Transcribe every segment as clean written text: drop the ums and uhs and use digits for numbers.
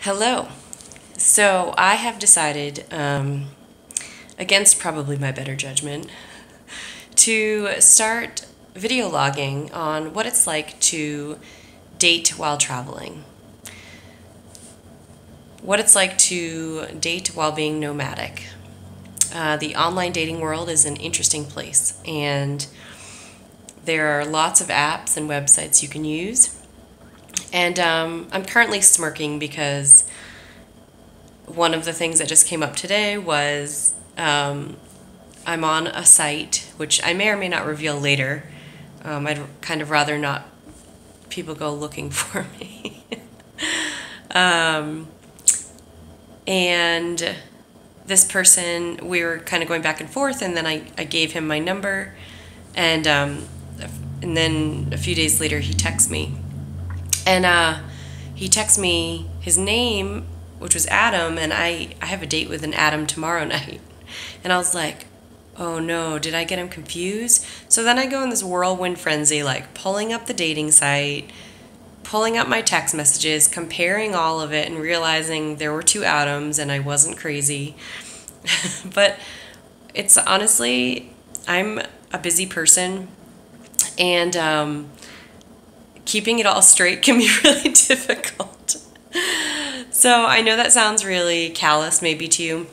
Hello. So I have decided, against probably my better judgment, to start video logging on what it's like to date while traveling. What it's like to date while being nomadic. The online dating world is an interesting place, and there are lots of apps and websites you can use. And I'm currently smirking because one of the things that just came up today was I'm on a site, which I may or may not reveal later. I'd kind of rather not people go looking for me. And this person, we were kind of going back and forth, and then I gave him my number, and then a few days later he texts me. And he texts me his name, which was Adam, and I have a date with an Adam tomorrow night. And I was like, oh no, did I get him confused? So then I go in this whirlwind frenzy, like pulling up the dating site, pulling up my text messages, comparing all of it, and realizing there were two Adams and I wasn't crazy. But it's honestly, I'm a busy person, and keeping it all straight can be really difficult. So I know that sounds really callous maybe to you,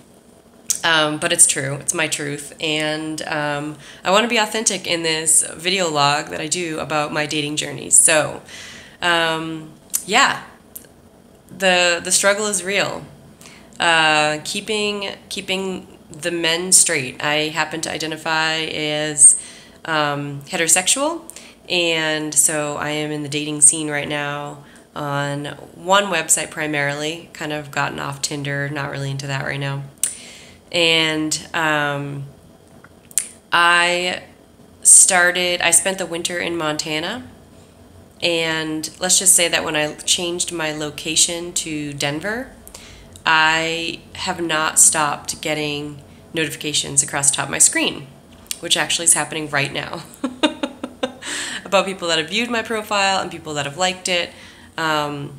but it's true. It's my truth. And I want to be authentic in this video log that I do about my dating journeys. So yeah, the struggle is real. Keeping the men straight. I happen to identify as heterosexual, and so I am in the dating scene right now on one website primarily, kind of gotten off Tinder, not really into that right now. And I spent the winter in Montana, and let's just say that when I changed my location to Denver, I have not stopped getting notifications across the top of my screen, which actually is happening right now. About people that have viewed my profile and people that have liked it. So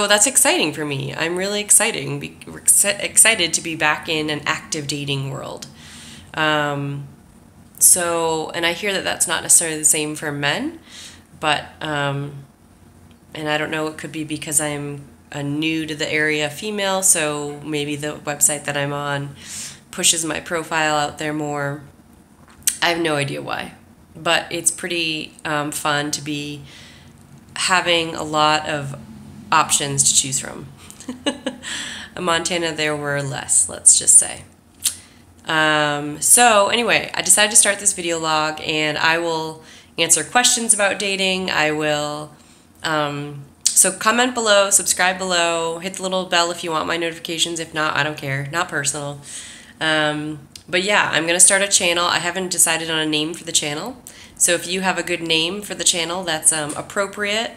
that's exciting for me. I'm really excited to be back in an active dating world. And I hear that that's not necessarily the same for men, but, and I don't know, it could be because I'm a new to the area female, so maybe the website that I'm on pushes my profile out there more. I have no idea why. But it's pretty fun to be having a lot of options to choose from. In Montana, there were less, let's just say. So anyway, I decided to start this video log, and I will answer questions about dating. I will, so comment below, subscribe below, hit the little bell if you want my notifications. If not, I don't care, not personal. But yeah, I'm going to start a channel. I haven't decided on a name for the channel. So if you have a good name for the channel that's appropriate,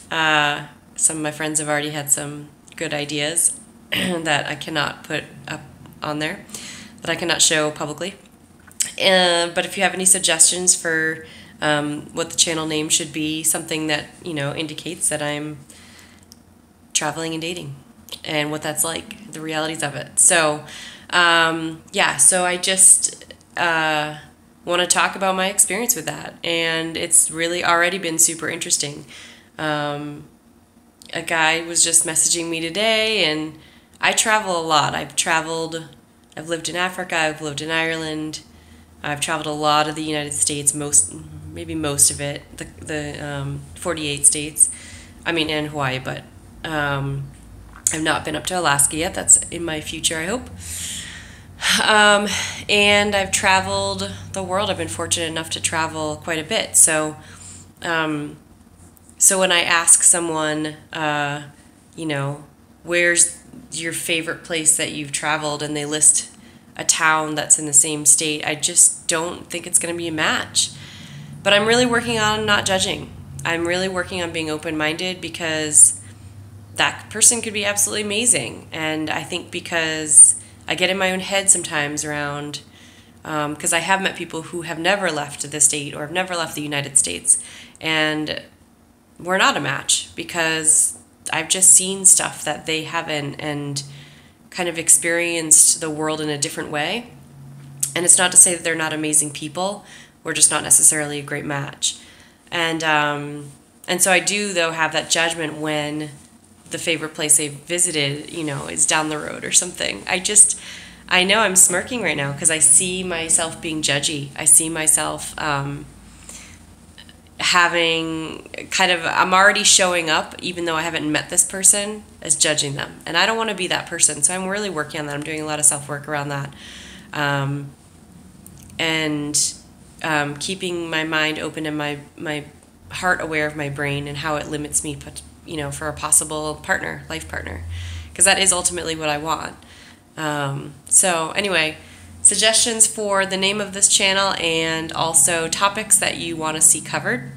some of my friends have already had some good ideas that I cannot put up on there, that I cannot show publicly. But if you have any suggestions for what the channel name should be, something that, indicates that I'm traveling and dating and what that's like, the realities of it. So yeah, so I just want to talk about my experience with that, and it's really already been super interesting. A guy was just messaging me today, and I travel a lot. I've lived in Africa, I've lived in Ireland, I've traveled a lot of the United States, maybe most of it, the 48 states, and Hawaii, but I've not been up to Alaska yet. That's in my future, I hope. And I've traveled the world. I've been fortunate enough to travel quite a bit. So, so when I ask someone, where's your favorite place that you've traveled, and they list a town that's in the same state, I just don't think it's going to be a match. But I'm really working on not judging. I'm really working on being open-minded, because that person could be absolutely amazing. And I think because I get in my own head sometimes around, because I have met people who have never left the state or have never left the United States, and we're not a match because I've just seen stuff that they haven't, and kind of experienced the world in a different way. And it's not to say that they're not amazing people. We're just not necessarily a great match. And so I do, though, have that judgment when the favorite place they visited, is down the road or something. I know I'm smirking right now because I see myself being judgy. I see myself having I'm already showing up, even though I haven't met this person, as judging them. And I don't want to be that person. So I'm really working on that. I'm doing a lot of self-work around that. Keeping my mind open and my heart aware of my brain and how it limits me, for a possible life partner, because that is ultimately what I want. So anyway, suggestions for the name of this channel and also topics that you want to see covered.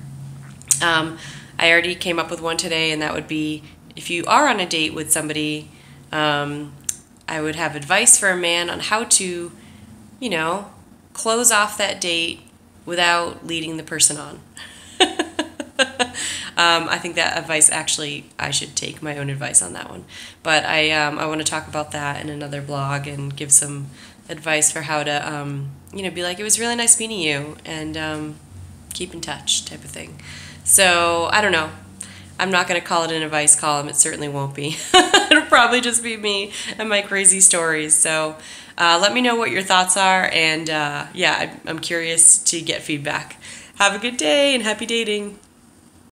I already came up with one today, and that would be, if you are on a date with somebody, I would have advice for a man on how to, close off that date without leading the person on. I think that advice, actually, I should take my own advice on that one. But I want to talk about that in another blog and give some advice for how to, be like, it was really nice meeting you, and keep in touch type of thing. So, I don't know. I'm not going to call it an advice column. It certainly won't be. It'll probably just be me and my crazy stories. So let me know what your thoughts are, and I'm curious to get feedback. Have a good day and happy dating.